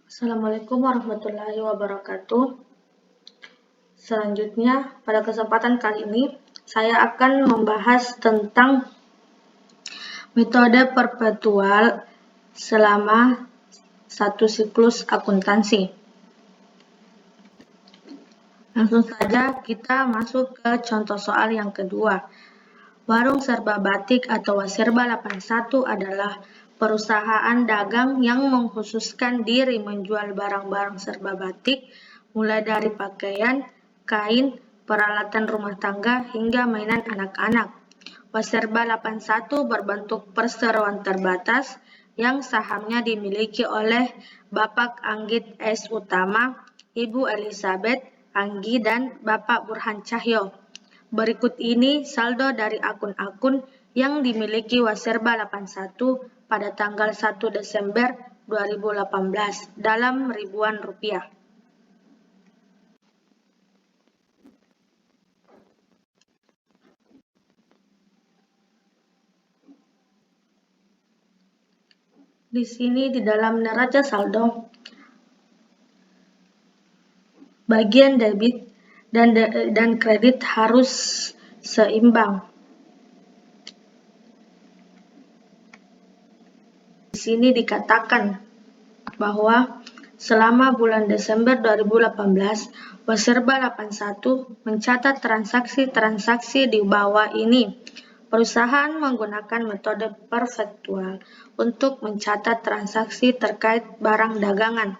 Assalamualaikum warahmatullahi wabarakatuh. Selanjutnya, pada kesempatan kali ini, saya akan membahas tentang metode perpetual selama satu siklus akuntansi. Langsung saja kita masuk ke contoh soal yang kedua. Warung Serba Batik atau Waserba 81 adalah perusahaan dagang yang mengkhususkan diri menjual barang-barang serba batik, mulai dari pakaian, kain, peralatan rumah tangga, hingga mainan anak-anak. Waserba 81 berbentuk perseroan terbatas yang sahamnya dimiliki oleh Bapak Anggit S. Utama, Ibu Elizabeth Anggi, dan Bapak Burhan Cahyo. Berikut ini saldo dari akun-akun yang dimiliki Waserba 81 pada tanggal 1 Desember 2018 dalam ribuan rupiah. Di sini di dalam neraca saldo, bagian debit dan kredit harus seimbang. Di sini dikatakan bahwa selama bulan Desember 2018, Waserba 81 mencatat transaksi-transaksi di bawah ini. Perusahaan menggunakan metode perpetual untuk mencatat transaksi terkait barang dagangan.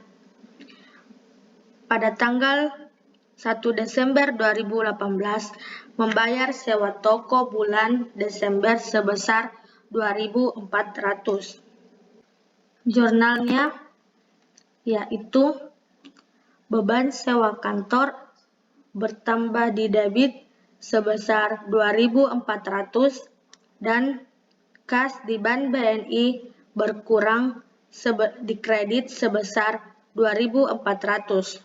Pada tanggal 1 Desember 2018, membayar sewa toko bulan Desember sebesar 2.400. Jurnalnya yaitu beban sewa kantor bertambah di debit sebesar 2.400 dan kas di Bank BNI berkurang di kredit sebesar 2.400.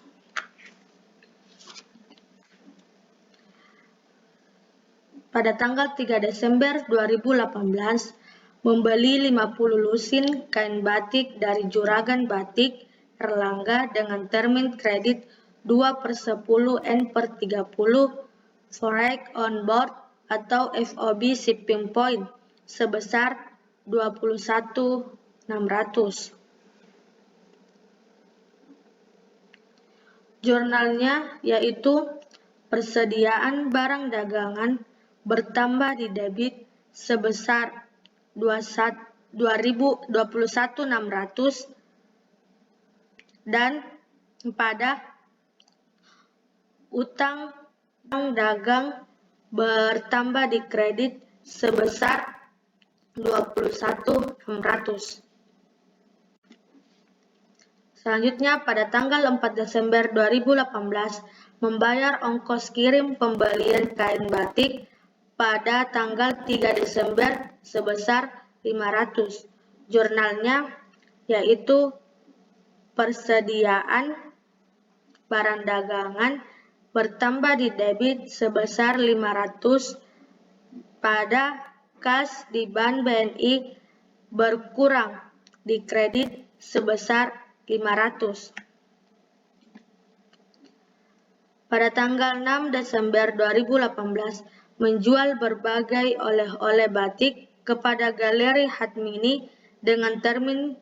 Pada tanggal 3 Desember 2018, membeli 50 lusin kain batik dari Juragan Batik Erlangga dengan termin kredit 2/10 N/30 Forex on board atau FOB shipping point sebesar 21.600. Jurnalnya yaitu persediaan barang dagangan bertambah di debit sebesar 21.600 dan pada utang dagang bertambah di kredit sebesar 21.600. Selanjutnya, pada tanggal 4 Desember 2018, membayar ongkos kirim pembelian kain batik pada tanggal 3 Desember sebesar 500. Jurnalnya yaitu persediaan barang dagangan bertambah di debit sebesar 500 pada kas di Bank BNI berkurang di kredit sebesar 500. Pada tanggal 6 Desember 2018, menjual berbagai oleh-oleh batik kepada Galeri Hatmini dengan termin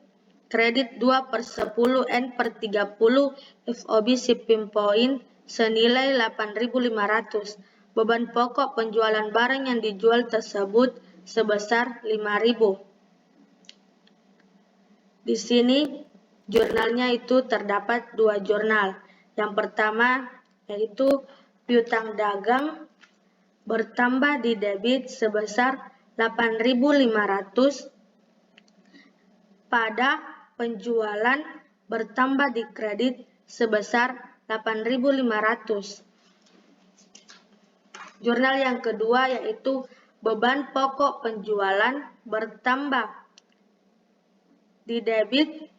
kredit 2/10 N/30 FOB shipping point senilai 8.500. Beban pokok penjualan barang yang dijual tersebut sebesar 5.000. Di sini jurnalnya itu terdapat dua jurnal. Yang pertama yaitu piutang dagang bertambah di debit sebesar 8.500 pada penjualan bertambah di kredit sebesar 8.500. Jurnal yang kedua yaitu beban pokok penjualan bertambah di debit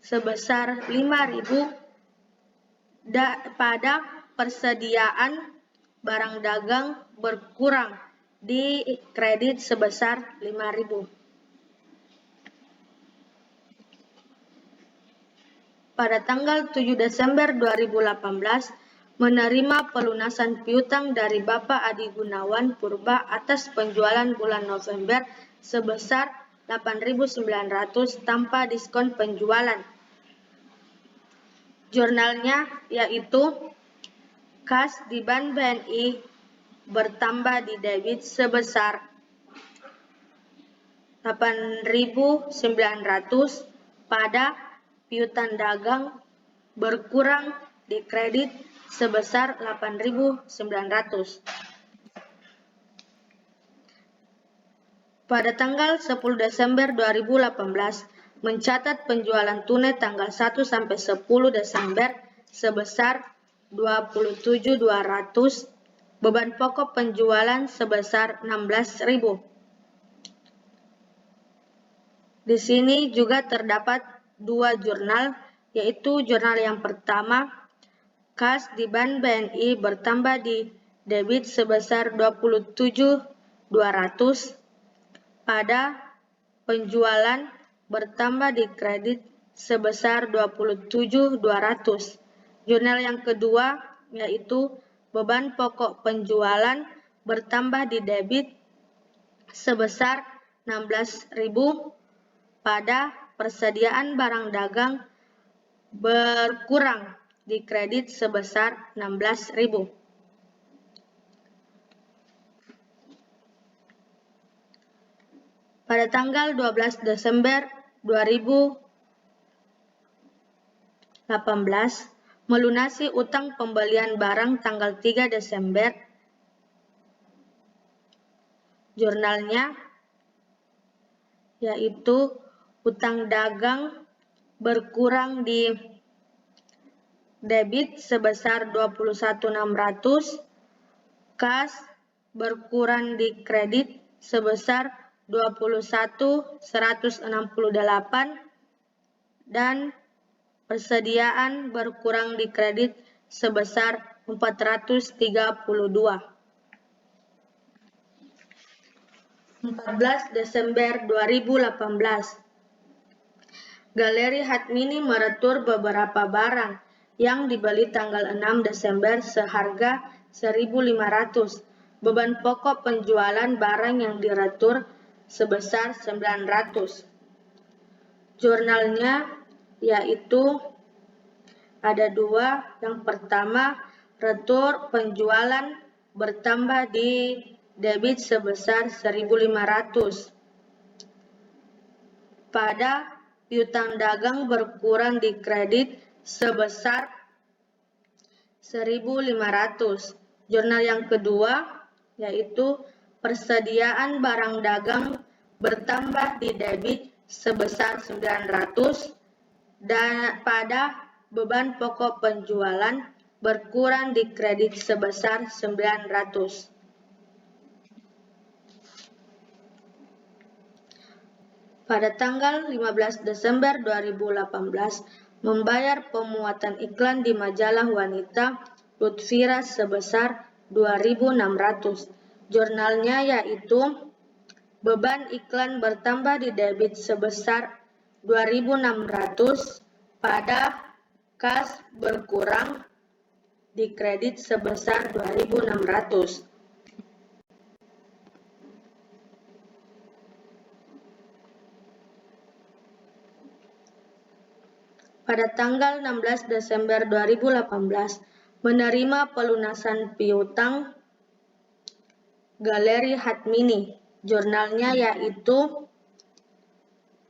sebesar 5.000 pada persediaan barang dagang berkurang di kredit sebesar 5.000. pada tanggal 7 Desember 2018 menerima pelunasan piutang dari Bapak Adi Gunawan Purba atas penjualan bulan November sebesar 8.900 tanpa diskon penjualan. Jurnalnya yaitu kas di Bank BNI bertambah di debit sebesar 8.900 pada piutang dagang berkurang di kredit sebesar 8.900. Pada tanggal 10 Desember 2018 mencatat penjualan tunai tanggal 1 sampai 10 Desember sebesar 27.200, beban pokok penjualan sebesar 16.000. Di sini juga terdapat dua jurnal, yaitu jurnal yang pertama, kas di Bank BNI bertambah di debit sebesar 27.200 pada penjualan bertambah di kredit sebesar 27.200. Jurnal yang kedua, yaitu beban pokok penjualan bertambah di debit sebesar 16.000 pada persediaan barang dagang berkurang di kredit sebesar 16.000. Pada tanggal 12 Desember 2018 melunasi utang pembelian barang tanggal 3 Desember. Jurnalnya yaitu utang dagang berkurang di debit sebesar 21.600, kas berkurang di kredit sebesar 21.168, dan persediaan berkurang di kredit sebesar 432. 14 Desember 2018 Galeri Hatmini meretur beberapa barang yang dibeli tanggal 6 Desember seharga 1.500. Beban pokok penjualan barang yang diretur sebesar 900. Jurnalnya yaitu ada dua. Yang pertama, retur penjualan bertambah di debit sebesar 1.500 pada piutang dagang berkurang di kredit sebesar 1.500. Jurnal yang kedua yaitu persediaan barang dagang bertambah di debit sebesar 900 dan pada beban pokok penjualan berkurang di kredit sebesar 900. Pada tanggal 15 Desember 2018, membayar pemuatan iklan di majalah wanita Lutfira sebesar 2.600. Jurnalnya yaitu beban iklan bertambah di debit sebesar 2.600 pada kas berkurang di kredit sebesar 2.600. Pada tanggal 16 Desember 2018 menerima pelunasan piutang Galeri Hatmini. Jurnalnya yaitu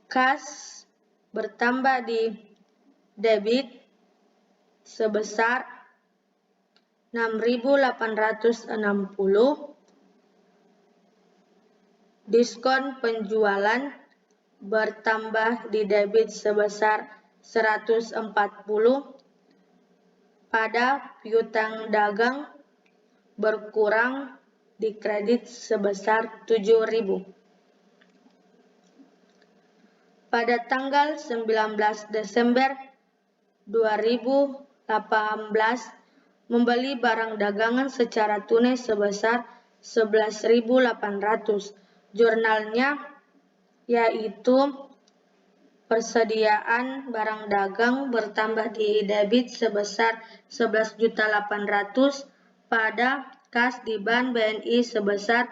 kas bertambah di debit sebesar 6.860, diskon penjualan bertambah di debit sebesar 140 pada piutang dagang berkurang di kredit sebesar 7.000. Pada tanggal 19 Desember 2018 membeli barang dagangan secara tunai sebesar 11.800. Jurnalnya yaitu persediaan barang dagang bertambah di debit sebesar 11.800.000 pada kas di Bank BNI sebesar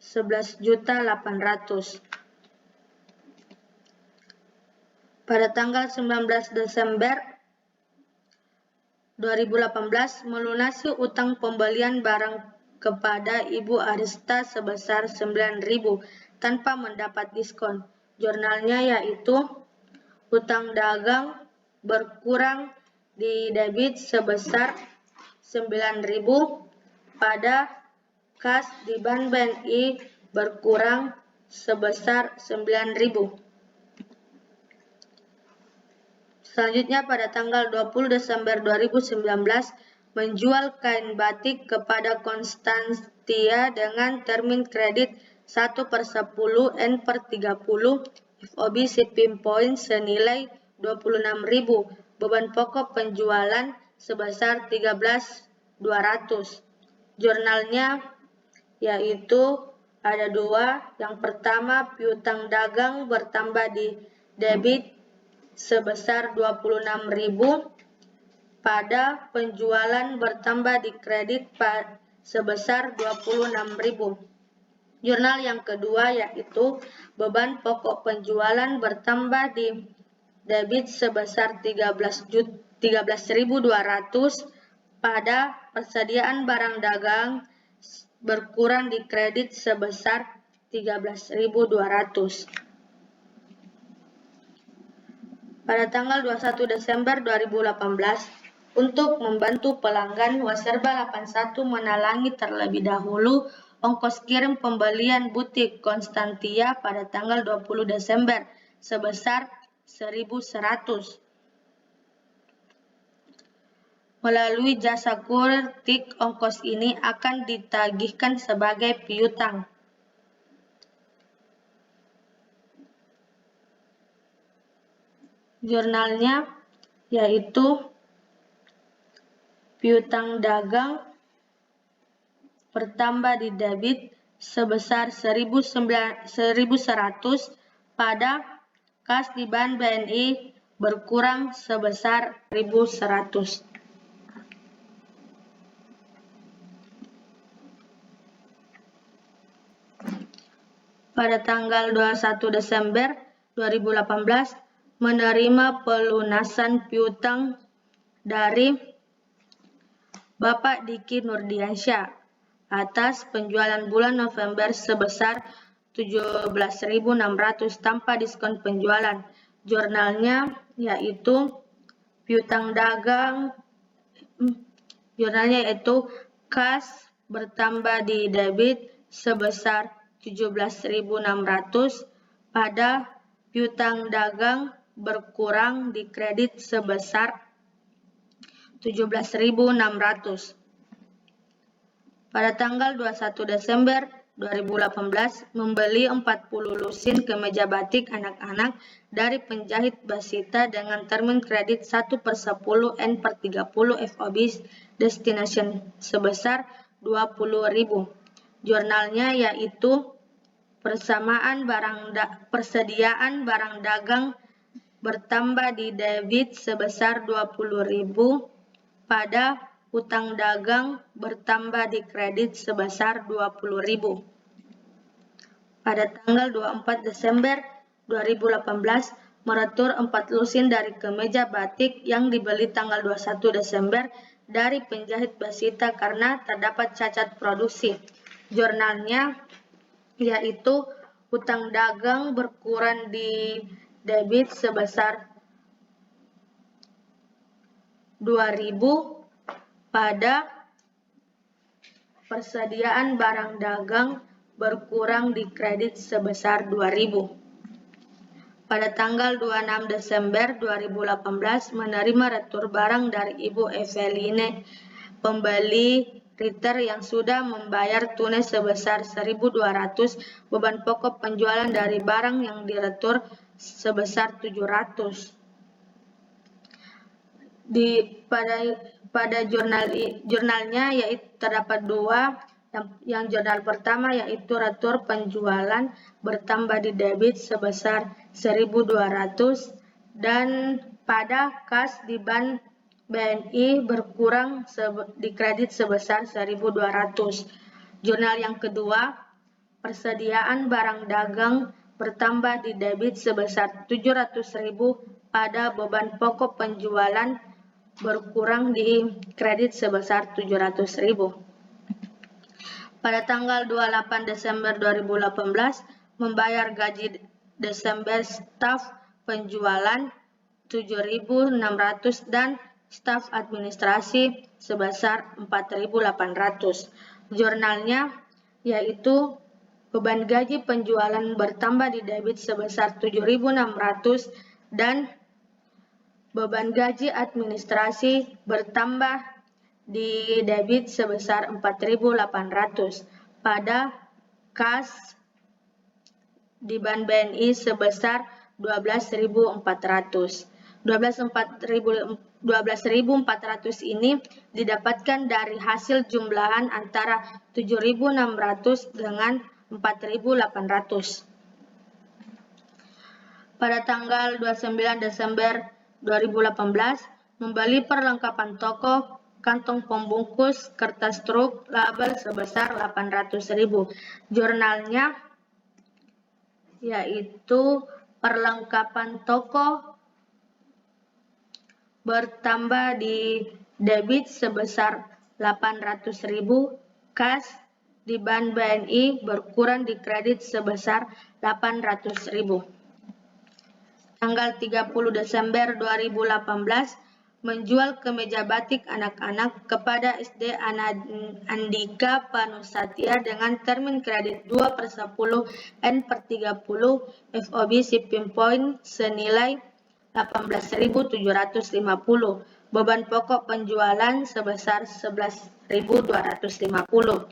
11.800.000. Pada tanggal 19 Desember 2018 melunasi utang pembelian barang kepada Ibu Arista sebesar 9.000 tanpa mendapat diskon. Jurnalnya yaitu utang dagang berkurang di debit sebesar 9.000 pada kas di Bank BNI berkurang sebesar 9.000. Selanjutnya pada tanggal 20 Desember 2019 menjual kain batik kepada Konstantia dengan termin kredit 1/10 N/30 FOB shipping point senilai 26.000, beban pokok penjualan sebesar 13.200. Jurnalnya yaitu ada dua. Yang pertama, piutang dagang bertambah di debit sebesar 26.000 pada penjualan bertambah di kredit sebesar 26.000. Jurnal yang kedua yaitu beban pokok penjualan bertambah di debit sebesar 13.200 pada persediaan barang dagang berkurang di kredit sebesar 13.200. Pada tanggal 21 Desember 2018, untuk membantu pelanggan, Waserba 81 menalangi terlebih dahulu ongkos kirim pembelian butik Konstantia pada tanggal 20 Desember sebesar 1.100. Melalui jasa kurir TIK, ongkos ini akan ditagihkan sebagai piutang. Jurnalnya yaitu piutang dagang bertambah di debit sebesar 1.100 pada kas di Bank BNI berkurang sebesar 1.100. Pada tanggal 21 Desember 2018 menerima pelunasan piutang dari Bapak Diki Nurdiansyah atas penjualan bulan November sebesar 17.600 tanpa diskon penjualan. Jurnalnya yaitu piutang dagang, kas bertambah di debit sebesar 17.600 pada piutang dagang berkurang di kredit sebesar 17.600. Pada tanggal 21 Desember 2018 membeli 40 lusin kemeja batik anak-anak dari penjahit Basita dengan termin kredit 1/10 N/30 FOB destination sebesar 20.000. Jurnalnya yaitu persediaan barang dagang bertambah di debit sebesar 20.000 pada utang dagang bertambah di kredit sebesar 20.000. Pada tanggal 24 Desember 2018 meretur 4 lusin dari kemeja batik yang dibeli tanggal 21 Desember dari penjahit Basita karena terdapat cacat produksi. Jurnalnya yaitu utang dagang berkurang di debit sebesar 2.000 pada persediaan barang dagang berkurang di kredit sebesar 2.000. Pada tanggal 26 Desember 2018 menerima retur barang dari Ibu Eveline, pembeli Ritter yang sudah membayar tunai sebesar 1.200, beban pokok penjualan dari barang yang diretur sebesar 700. Pada jurnalnya yaitu terdapat dua. Yang jurnal pertama yaitu retur penjualan bertambah di debit sebesar 1.200 dan pada kas di Bank BNI berkurang di kredit sebesar 1.200. Jurnal yang kedua, persediaan barang dagang bertambah di debit sebesar 700.000 pada beban pokok penjualan berkurang di kredit sebesar 700.000. Pada tanggal 28 Desember 2018, membayar gaji Desember staf penjualan 7.600 dan staf administrasi sebesar 4.800. Jurnalnya yaitu beban gaji penjualan bertambah di debit sebesar 7.600 dan beban gaji administrasi bertambah di debit sebesar 4.800 pada kas di Bank BNI sebesar 12.400. 12.400 ini didapatkan dari hasil jumlahan antara 7.600 dengan 4.800. Pada tanggal 29 Desember 2018, membeli perlengkapan toko, kantong pembungkus, kertas truk, label sebesar 800.000. Jurnalnya yaitu perlengkapan toko bertambah di debit sebesar 800.000, kas di Bank BNI berkurang di kredit sebesar 800.000. Tanggal 30 Desember 2018, menjual kemeja batik anak-anak kepada SD Andika Panusatya dengan termin kredit 2/10 N/30 FOB shipping point senilai 18.750. Beban pokok penjualan sebesar 11.250.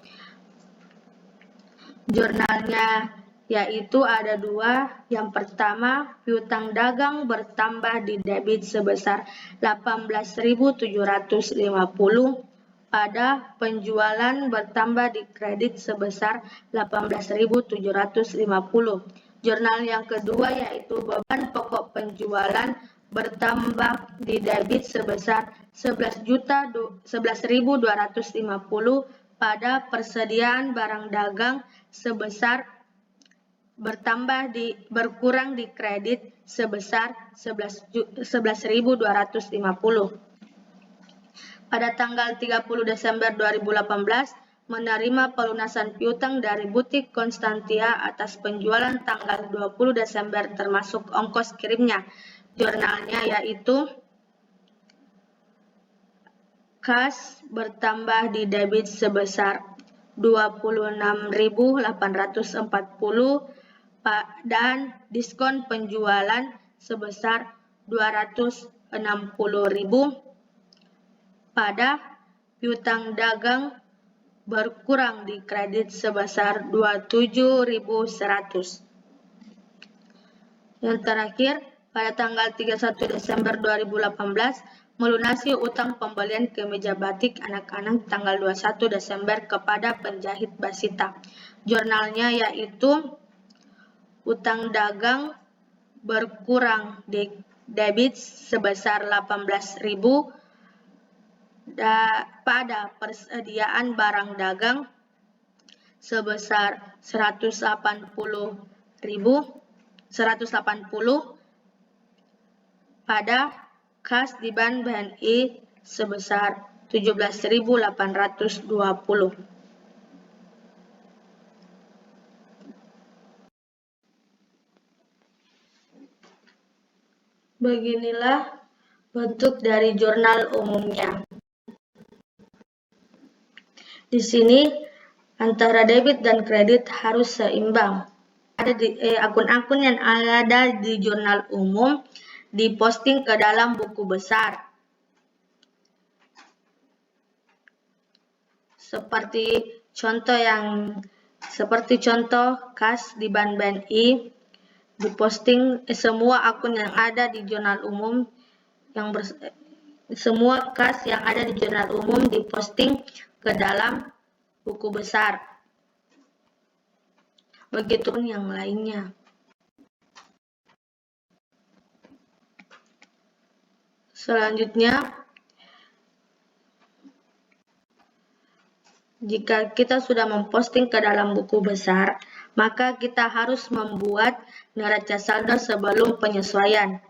Jurnalnya yaitu ada dua. Yang pertama, piutang dagang bertambah di debit sebesar 18.750 pada penjualan bertambah di kredit sebesar 18.750. Jurnal yang kedua yaitu beban pokok penjualan bertambah di debit sebesar 11.250 pada persediaan barang dagang sebesar berkurang di kredit sebesar 11.250. Pada tanggal 30 Desember 2018, menerima pelunasan piutang dari butik Konstantia atas penjualan tanggal 20 Desember termasuk ongkos kirimnya. Jurnalnya yaitu kas bertambah di debit sebesar 26.840 dan diskon penjualan sebesar 260.000 pada piutang dagang berkurang di kredit sebesar 27.100. Yang terakhir, pada tanggal 31 Desember 2018, melunasi utang pembelian kemeja batik anak-anak tanggal 21 Desember kepada penjahit Basita. Jurnalnya yaitu utang dagang berkurang di debit sebesar 18.000 pada persediaan barang dagang sebesar 180 pada kas di Bank BNI sebesar 17.820. Beginilah bentuk dari jurnal umumnya. Di sini antara debit dan kredit harus seimbang. Ada di akun-akun yang ada di jurnal umum diposting ke dalam buku besar. Seperti contoh kas di Bank BNI diposting semua akun yang ada di jurnal umum semua kas yang ada di jurnal umum diposting ke dalam buku besar. Begitupun yang lainnya. Selanjutnya, jika kita sudah memposting ke dalam buku besar, maka kita harus membuat neraca saldo sebelum penyesuaian.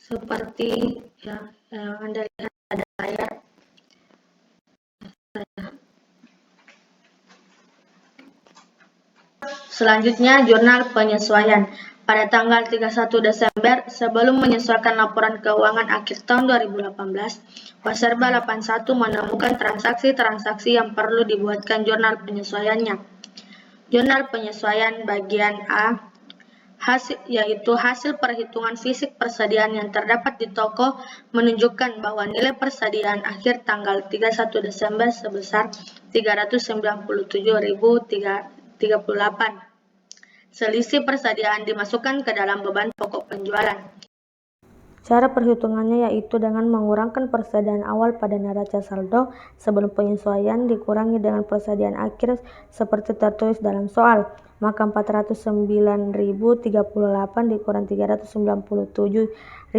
Seperti yang Anda lihat pada layar. Selanjutnya, jurnal penyesuaian. Pada tanggal 31 Desember, sebelum menyesuaikan laporan keuangan akhir tahun 2018, Waserba 81 menemukan transaksi-transaksi yang perlu dibuatkan jurnal penyesuaiannya. Jurnal penyesuaian bagian A, yaitu hasil perhitungan fisik persediaan yang terdapat di toko menunjukkan bahwa nilai persediaan akhir tanggal 31 Desember sebesar 397.038. Selisih persediaan dimasukkan ke dalam beban pokok penjualan. Cara perhitungannya yaitu dengan mengurangkan persediaan awal pada neraca saldo sebelum penyesuaian dikurangi dengan persediaan akhir seperti tertulis dalam soal. Maka 409.038 dikurang 397.038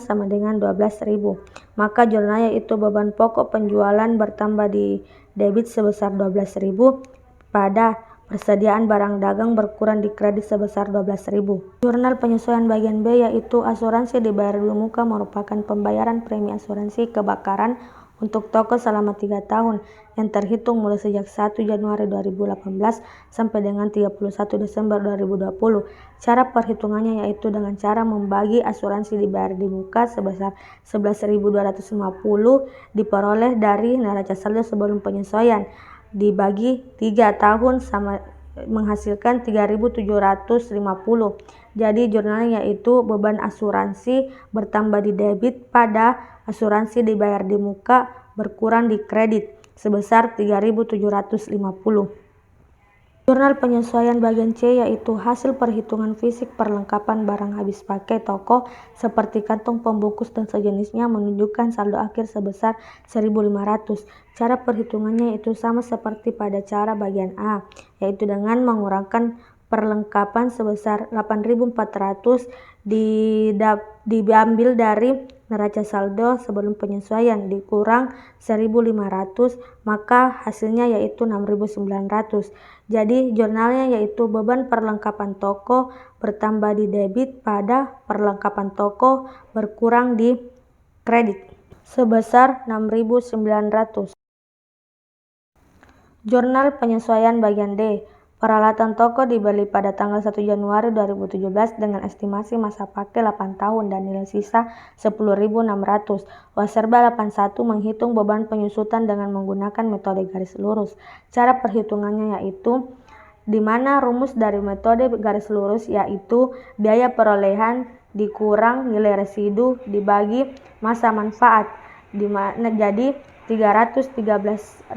sama dengan 12.000. Maka jurnalnya yaitu beban pokok penjualan bertambah di debit sebesar 12.000 pada persediaan barang dagang berkurang di kredit sebesar 12.000. Jurnal penyesuaian bagian B yaitu asuransi dibayar dulu muka merupakan pembayaran premi asuransi kebakaran untuk toko selama 3 tahun yang terhitung mulai sejak 1 Januari 2018 sampai dengan 31 Desember 2020. Cara perhitungannya yaitu dengan cara membagi asuransi dibayar di muka sebesar 11.250 diperoleh dari neraca saldo sebelum penyesuaian dibagi 3 tahun sama menghasilkan 3.750. Jadi jurnalnya yaitu beban asuransi bertambah di debit pada asuransi dibayar di muka berkurang di kredit sebesar 3.750. Jurnal penyesuaian bagian C yaitu hasil perhitungan fisik perlengkapan barang habis pakai toko seperti kantong pembungkus dan sejenisnya menunjukkan saldo akhir sebesar 1.500. Cara perhitungannya itu sama seperti pada cara bagian A, yaitu dengan mengurangkan perlengkapan sebesar 8.400 diambil dari neraca saldo sebelum penyesuaian dikurang 1.500, maka hasilnya yaitu 6.900. Jadi jurnalnya yaitu beban perlengkapan toko bertambah di debit pada perlengkapan toko berkurang di kredit sebesar 6.900. Jurnal penyesuaian bagian D. Peralatan toko dibeli pada tanggal 1 Januari 2017 dengan estimasi masa pakai 8 tahun dan nilai sisa 10.600. Waserba 81 menghitung beban penyusutan dengan menggunakan metode garis lurus. Cara perhitungannya yaitu di mana rumus dari metode garis lurus yaitu biaya perolehan dikurang nilai residu dibagi masa manfaat. Jadi 313.000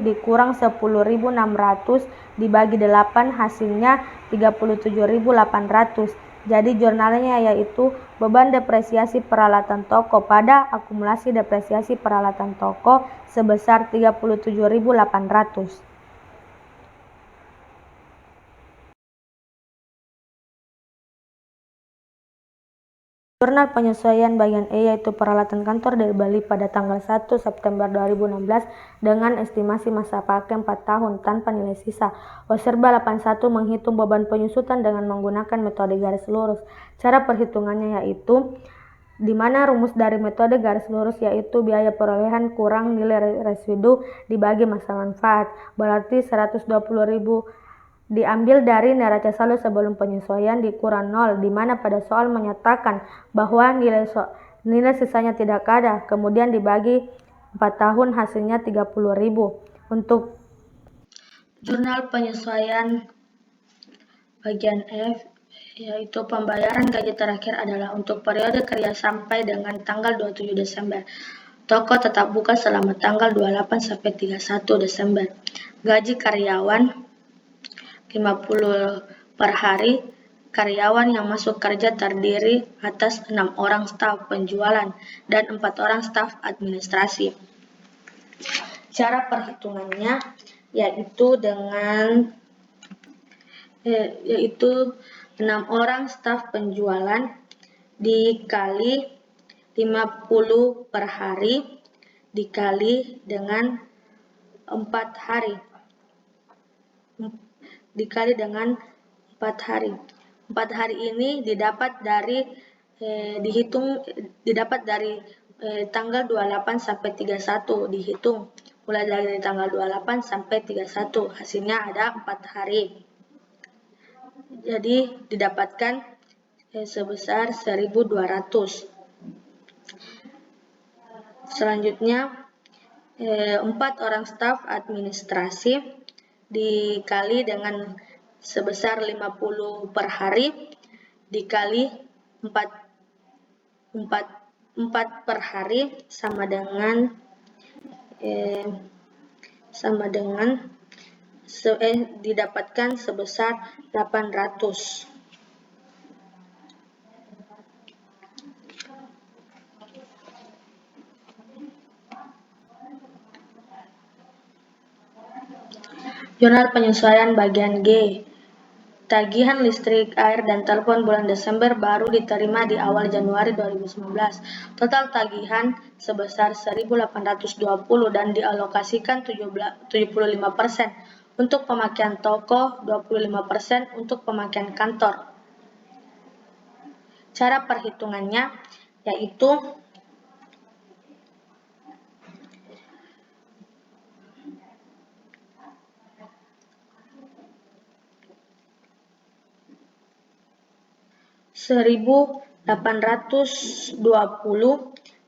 dikurang 10.600 dibagi 8 hasilnya 37.800. Jadi jurnalnya yaitu beban depresiasi peralatan toko pada akumulasi depresiasi peralatan toko sebesar 37.800. Jurnal penyesuaian bagian E yaitu peralatan kantor dibeli pada tanggal 1 September 2016 dengan estimasi masa pakai 4 tahun tanpa nilai sisa. Waserba 81 menghitung beban penyusutan dengan menggunakan metode garis lurus. Cara perhitungannya yaitu di mana rumus dari metode garis lurus yaitu biaya perolehan kurang nilai residu dibagi masa manfaat. Berarti 120.000 diambil dari neraca saldo sebelum penyesuaian dikurang 0, di mana pada soal menyatakan bahwa nilai sisanya tidak ada, kemudian dibagi 4 tahun hasilnya 30.000. Untuk jurnal penyesuaian bagian F yaitu pembayaran gaji terakhir adalah untuk periode kerja sampai dengan tanggal 27 Desember. Toko tetap buka selama tanggal 28 sampai 31 Desember. Gaji karyawan 50 per hari karyawan yang masuk kerja terdiri atas 6 orang staf penjualan dan 4 orang staf administrasi. Cara perhitungannya yaitu 6 orang staf penjualan dikali 50 per hari dikali dengan 4 hari. 4 hari ini didapat dari tanggal 28 sampai 31, dihitung mulai dari tanggal 28 sampai 31, hasilnya ada 4 hari. Jadi didapatkan sebesar 1.200. Selanjutnya 4 orang staf administrasi dikali dengan sebesar 50 per hari dikali 4 per hari sama dengan didapatkan sebesar 800. Jurnal penyesuaian bagian G. Tagihan listrik, air, dan telepon bulan Desember baru diterima di awal Januari 2019. Total tagihan sebesar 1.820 dan dialokasikan 75% untuk pemakaian toko, 25% untuk pemakaian kantor. Cara perhitungannya yaitu Rp1.820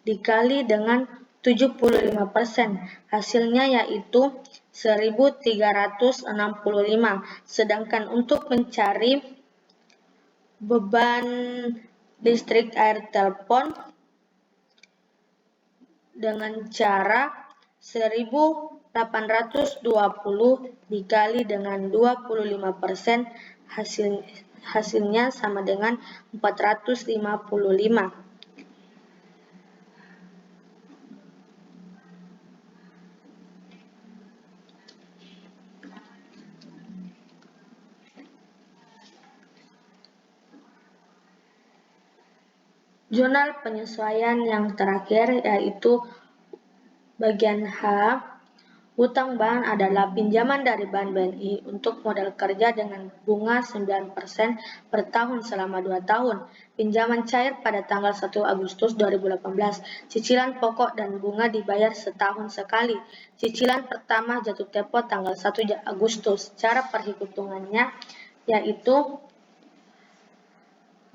dikali dengan 75%, hasilnya yaitu 1.365. Sedangkan untuk mencari beban listrik, air, telepon dengan cara 1.820 dikali dengan 25%, hasilnya sama dengan 455. Jurnal penyesuaian yang terakhir yaitu bagian H. Hutang bank adalah pinjaman dari Bank BNI untuk modal kerja dengan bunga 9% per tahun selama 2 tahun. Pinjaman cair pada tanggal 1 Agustus 2018. Cicilan pokok dan bunga dibayar setahun sekali. Cicilan pertama jatuh tempo tanggal 1 Agustus. Cara perhitungannya yaitu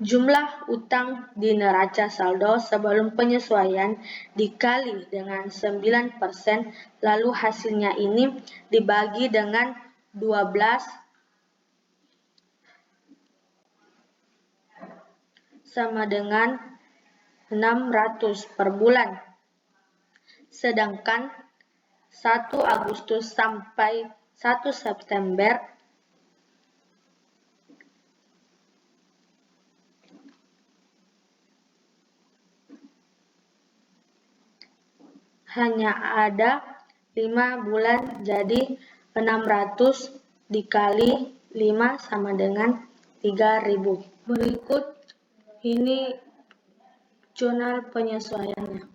jumlah utang di neraca saldo sebelum penyesuaian dikali dengan 9%, lalu hasilnya ini dibagi dengan 12 sama dengan 600 per bulan. Sedangkan 1 Agustus sampai 1 September hanya ada 5 bulan, jadi 600 dikali 5 sama dengan 3.000. Berikut ini jurnal penyesuaiannya.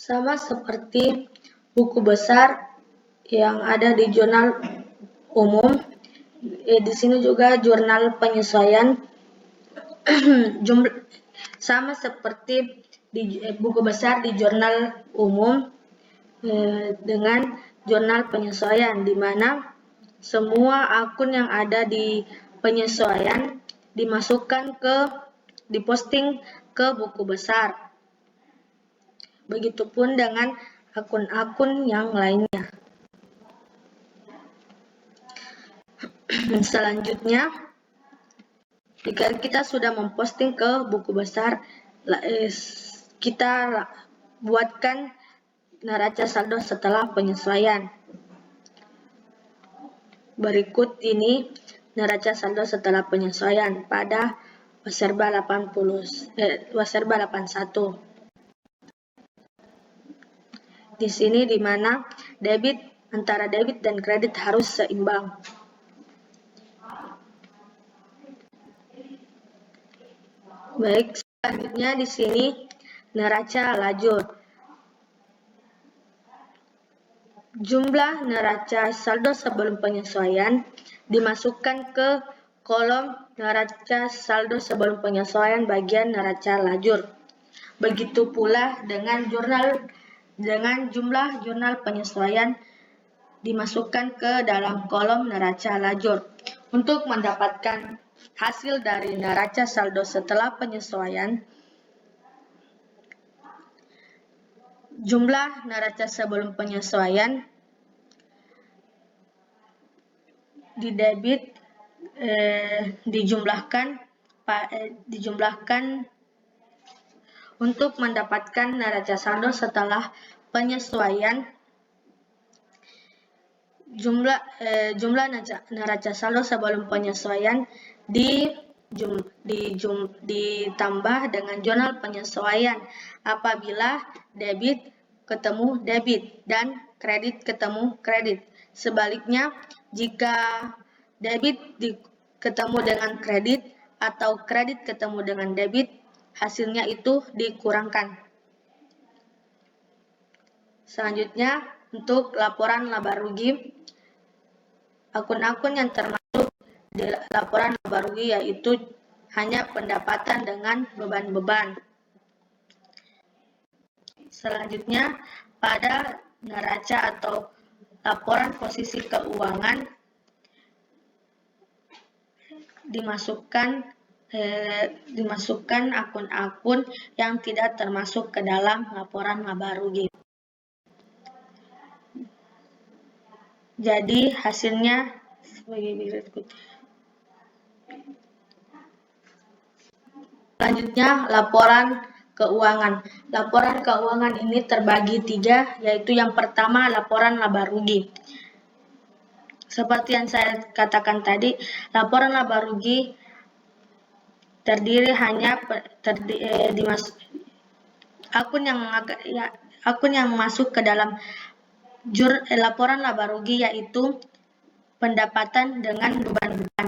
Sama seperti buku besar yang ada di jurnal umum, di sini juga jurnal penyesuaian sama seperti di buku besar di jurnal umum dengan jurnal penyesuaian, di mana semua akun yang ada di penyesuaian diposting ke buku besar. Begitupun dengan akun-akun yang lainnya. Selanjutnya, Jika kita sudah memposting ke buku besar, kita buatkan neraca saldo setelah penyesuaian. Berikut ini neraca saldo setelah penyesuaian pada Waserba 81. Di sini di mana antara debit dan kredit harus seimbang. Baik, selanjutnya di sini neraca lajur. Jumlah neraca saldo sebelum penyesuaian dimasukkan ke kolom neraca saldo sebelum penyesuaian bagian neraca lajur. Begitu pula dengan jumlah jurnal penyesuaian dimasukkan ke dalam kolom neraca lajur. Untuk mendapatkan hasil dari neraca saldo setelah penyesuaian, jumlah neraca sebelum penyesuaian di debit dijumlahkan untuk mendapatkan neraca saldo setelah penyesuaian. Jumlah neraca saldo sebelum penyesuaian ditambah dengan jurnal penyesuaian apabila debit ketemu debit dan kredit ketemu kredit. Sebaliknya, jika debit ketemu dengan kredit atau kredit ketemu dengan debit, hasilnya itu dikurangkan. Selanjutnya, untuk laporan laba rugi, akun-akun yang termasuk di laporan laba rugi yaitu hanya pendapatan dengan beban-beban. Selanjutnya, pada neraca atau laporan posisi keuangan dimasukkan akun-akun yang tidak termasuk ke dalam laporan laba rugi. Jadi hasilnya sebagai berikut. Selanjutnya, laporan keuangan. Laporan keuangan ini terbagi 3, yaitu yang pertama laporan laba rugi. Seperti yang saya katakan tadi, laporan laba rugi terdiri hanya akun yang masuk ke dalam laporan laba rugi yaitu pendapatan dengan beban-beban,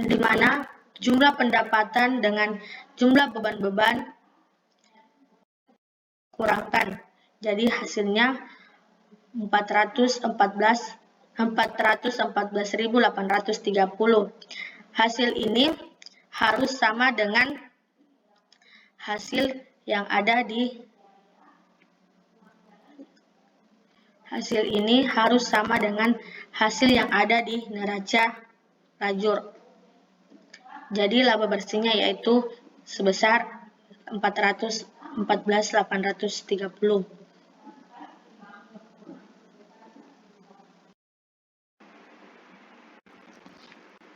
di mana jumlah pendapatan dengan jumlah beban-beban kurangkan. Jadi hasilnya 414.830. Hasil ini harus sama dengan hasil yang ada di neraca lajur. Jadi laba bersihnya yaitu sebesar 414.830.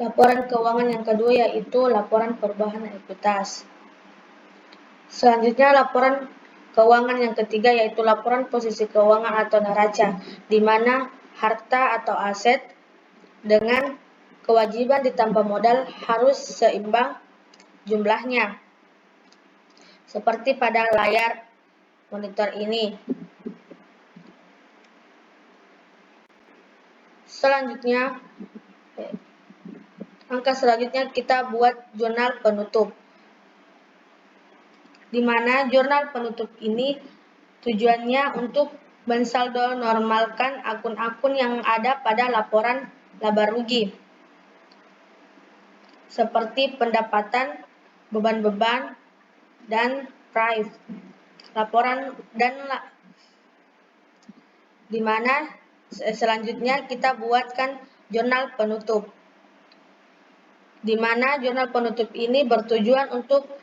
Laporan keuangan yang kedua yaitu laporan perubahan ekuitas. Selanjutnya laporan keuangan yang ketiga yaitu laporan posisi keuangan atau neraca, di mana harta atau aset dengan kewajiban ditambah modal harus seimbang jumlahnya. Seperti pada layar monitor ini. Selanjutnya, langkah selanjutnya kita buat jurnal penutup. Di mana jurnal penutup ini tujuannya untuk mensaldo normalkan akun-akun yang ada pada laporan laba rugi, seperti pendapatan, beban-beban, dan price. Di mana selanjutnya kita buatkan jurnal penutup. Di mana jurnal penutup ini bertujuan untuk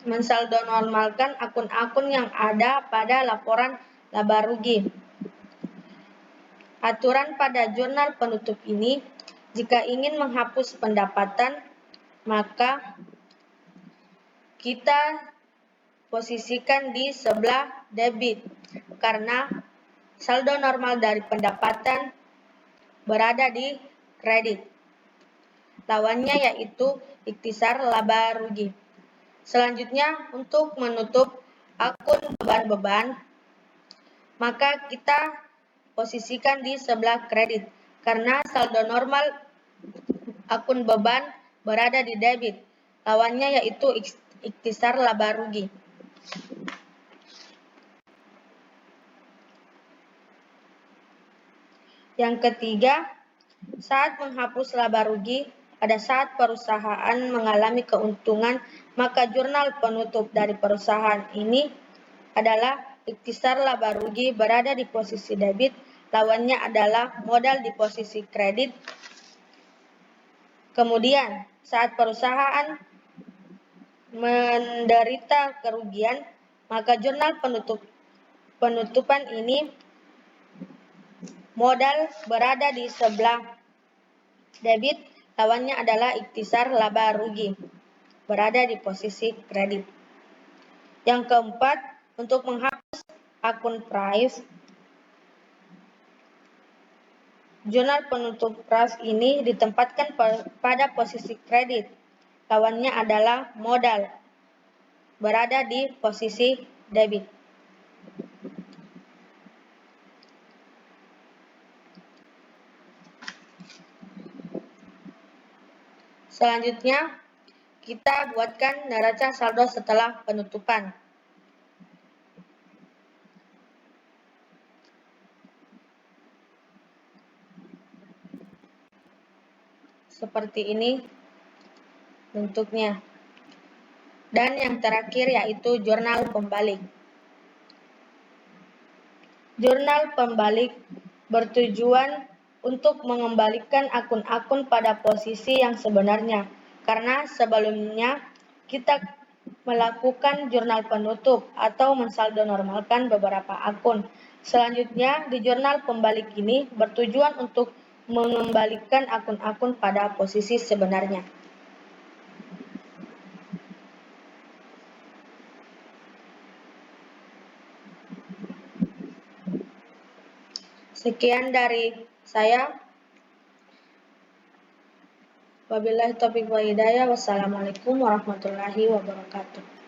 mensaldo normalkan akun-akun yang ada pada laporan laba rugi Aturan pada jurnal penutup ini, jika ingin menghapus pendapatan, maka kita posisikan di sebelah debit, karena saldo normal dari pendapatan berada di kredit. Lawannya yaitu ikhtisar laba rugi. Selanjutnya, untuk menutup akun beban-beban, maka kita posisikan di sebelah kredit, karena saldo normal akun beban berada di debit. Lawannya yaitu ikhtisar laba rugi. Yang ketiga, saat menghapus laba rugi, pada saat perusahaan mengalami keuntungan, maka jurnal penutup dari perusahaan ini adalah ikhtisar laba rugi berada di posisi debit, lawannya adalah modal di posisi kredit. Kemudian, saat perusahaan menderita kerugian, maka jurnal penutupan ini modal berada di sebelah debit, lawannya adalah ikhtisar laba rugi berada di posisi kredit. Yang keempat, untuk menghapus akun price, jurnal penutup price ini ditempatkan pada posisi kredit, lawannya adalah modal berada di posisi debit. Selanjutnya, kita buatkan neraca saldo setelah penutupan. Seperti ini bentuknya. Dan yang terakhir yaitu jurnal pembalik. Jurnal pembalik bertujuan untuk mengembalikan akun-akun pada posisi yang sebenarnya, karena sebelumnya kita melakukan jurnal penutup atau mensaldo normalkan beberapa akun. Selanjutnya, di jurnal pembalik ini bertujuan untuk mengembalikan akun-akun pada posisi sebenarnya. Sekian dari saya. Wabillahi taufiq wal hidayah. Wassalamualaikum warahmatullahi wabarakatuh.